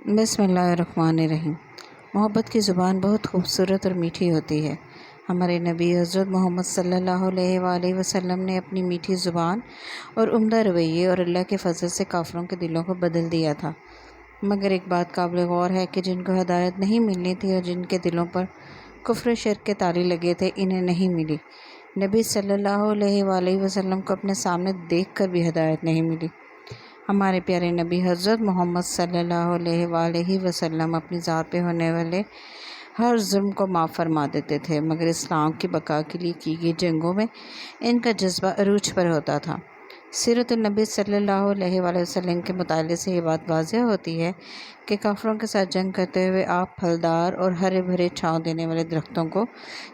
بسم اللہ الرحمن الرحیم۔ محبت کی زبان بہت خوبصورت اور میٹھی ہوتی ہے۔ ہمارے نبی حضرت محمد صلی اللہ علیہ وآلہ وسلم نے اپنی میٹھی زبان اور عمدہ رویے اور اللہ کے فضل سے کافروں کے دلوں کو بدل دیا تھا۔ مگر ایک بات قابل غور ہے کہ جن کو ہدایت نہیں ملنی تھی اور جن کے دلوں پر کفر و شرک کے تالے لگے تھے، انہیں نہیں ملی۔ نبی صلی اللہ علیہ وآلہ وسلم کو اپنے سامنے دیکھ کر بھی ہدایت نہیں ملی۔ ہمارے پیارے نبی حضرت محمد صلی اللہ علیہ وآلہ وسلم اپنی ذات پہ ہونے والے ہر ظلم کو معاف فرما دیتے تھے، مگر اسلام کی بقا کے لیے کی گئی جنگوں میں ان کا جذبہ عروج پر ہوتا تھا۔ سیرت النبی صلی اللہ علیہ وآلہ وسلم کے مطالعے سے یہ بات واضح ہوتی ہے کہ کافروں کے ساتھ جنگ کرتے ہوئے آپ پھلدار اور ہرے بھرے چھاؤں دینے والے درختوں کو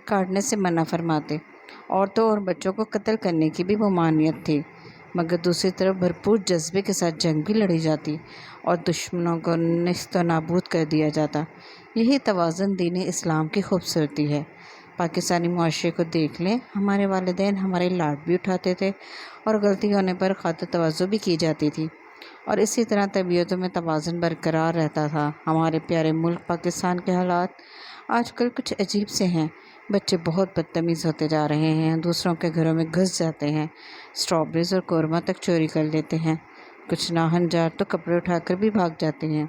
کاٹنے سے منع فرماتے۔ عورتوں اور بچوں کو قتل کرنے کی بھی ممانعت تھی، مگر دوسری طرف بھرپور جذبے کے ساتھ جنگ بھی لڑی جاتی اور دشمنوں کو نیست و نابود کر دیا جاتا۔ یہی توازن دین اسلام کی خوبصورتی ہے۔ پاکستانی معاشرے کو دیکھ لیں، ہمارے والدین ہمارے لاڈ بھی اٹھاتے تھے اور غلطی ہونے پر خاطر تواضع بھی کی جاتی تھی، اور اسی طرح طبیعتوں میں توازن برقرار رہتا تھا۔ ہمارے پیارے ملک پاکستان کے حالات آج کل کچھ عجیب سے ہیں۔ بچے بہت بدتمیز ہوتے جا رہے ہیں، دوسروں کے گھروں میں گھس جاتے ہیں، اسٹرابریز اور قورمہ تک چوری کر لیتے ہیں، کچھ ناہنجار تو کپڑے اٹھا کر بھی بھاگ جاتے ہیں۔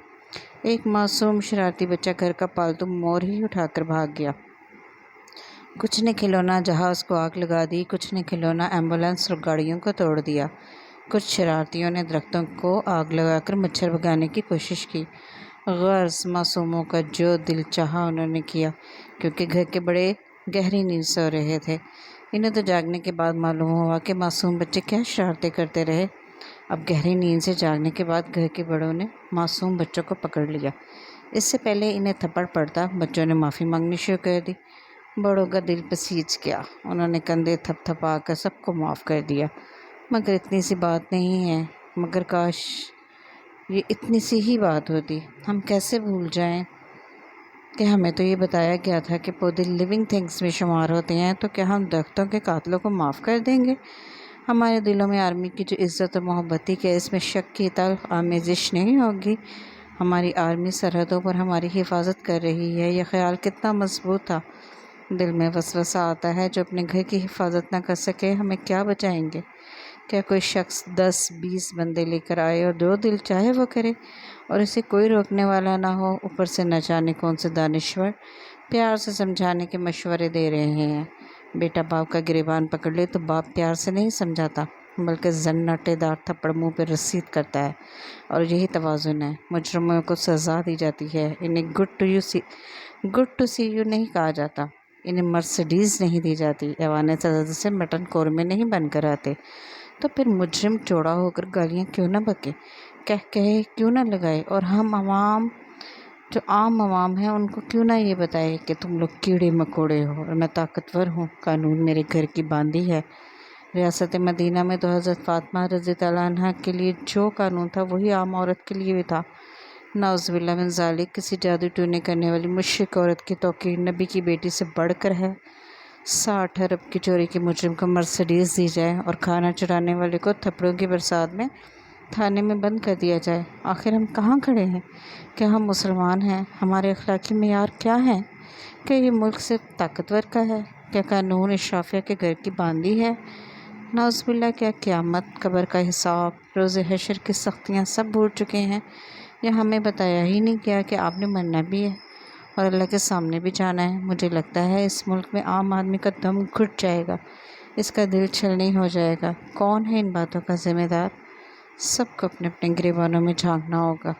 ایک معصوم شرارتی بچہ گھر کا پالتو مور ہی اٹھا کر بھاگ گیا۔ کچھ نے کھلونا جہاز کو آگ لگا دی، کچھ نے کھلونا ایمبولینس اور گاڑیوں کو توڑ دیا، کچھ شرارتیوں نے درختوں کو آگ لگا کر مچھر بھگانے کی کوشش کی۔ غرض معصوموں کا جو دل چاہا انہوں نے کیا، کیونکہ گھر کے بڑے گہری نیند سو رہے تھے۔ انہیں تو جاگنے کے بعد معلوم ہوا کہ معصوم بچے کیا شرارتیں کرتے رہے۔ اب گہری نیند سے جاگنے کے بعد گھر کے بڑوں نے معصوم بچوں کو پکڑ لیا۔ اس سے پہلے انہیں تھپڑ پڑتا، بچوں نے معافی مانگنی شروع کر دی۔ بڑوں کا دل پسیج گیا، انہوں نے کندھے تھپ تھپا کر سب کو معاف کر دیا۔ مگر اتنی سی بات نہیں ہے، مگر کاش یہ اتنی سی ہی بات ہوتی۔ ہم کیسے بھول جائیں کہ ہمیں تو یہ بتایا گیا تھا کہ پودے لیونگ تھنگس میں شمار ہوتے ہیں، تو کیا ہم درختوں کے قاتلوں کو معاف کر دیں گے؟ ہمارے دلوں میں آرمی کی جو عزت اور محبت تھی، کہ اس میں شک کی تلخ آمیزش نہیں ہوگی؟ ہماری آرمی سرحدوں پر ہماری حفاظت کر رہی ہے، یہ خیال کتنا مضبوط تھا۔ دل میں وسوسہ آتا ہے، جو اپنے گھر کی حفاظت نہ کر سکے ہمیں کیا بچائیں گے؟ کیا کوئی شخص 10-20 بندے لے کر آئے اور جو دل چاہے وہ کرے، اور اسے کوئی روکنے والا نہ ہو؟ اوپر سے نہ جانے کون سے دانشور پیار سے سمجھانے کے مشورے دے رہے ہیں۔ بیٹا باپ کا گریبان پکڑ لے تو باپ پیار سے نہیں سمجھاتا، بلکہ زناٹے دار تھپڑ منہ پہ رسید کرتا ہے، اور یہی توازن ہے۔ مجرموں کو سزا دی جاتی ہے، انہیں گڈ ٹو سی یو نہیں کہا جاتا، انہیں مرسڈیز نہیں دی جاتی، ایوان سزا سے مٹن قورمے نہیں بن کر آتے۔ تو پھر مجرم چوڑا ہو کر گالیاں کیوں نہ بکے، کہے کیوں نہ لگائے، اور ہم عوام جو عام عوام ہیں ان کو کیوں نہ یہ بتائے کہ تم لوگ کیڑے مکوڑے ہو اور میں طاقتور ہوں، قانون میرے گھر کی باندھی ہے۔ ریاست مدینہ میں تو حضرت فاطمہ رضی اللہ عنہا کے لیے جو قانون تھا وہی عام عورت کے لیے بھی تھا۔ نعوذ باللہ من ذالک، کسی جادو ٹونے کرنے والی مشرک عورت کی توقیر نبی کی بیٹی سے بڑھ کر ہے۔ 60 ارب کی چوری کے مجرم کو مرسڈیز دی جائے اور کھانا چرانے والے کو تھپڑوں کی برسات میں تھانے میں بند کر دیا جائے۔ آخر ہم کہاں کھڑے ہیں؟ کیا ہم مسلمان ہیں؟ ہمارے اخلاقی معیار کیا ہیں؟ کیا یہ ملک صرف طاقتور کا ہے؟ کیا قانون اشرافیہ کے گھر کی باندھی ہے؟ نعوذ باللہ، کیا قیامت، قبر کا حساب، روز حشر کی سختیاں سب بھول چکے ہیں؟ یا ہمیں بتایا ہی نہیں گیا کہ آپ نے مرنا بھی ہے اور اللہ کے سامنے بھی جانا ہے؟ مجھے لگتا ہے اس ملک میں عام آدمی کا دم گھٹ جائے گا، اس کا دل چھلنی ہو جائے گا۔ کون ہے ان باتوں کا ذمہ دار؟ سب کو اپنے اپنے گریبانوں میں جھانکنا ہوگا۔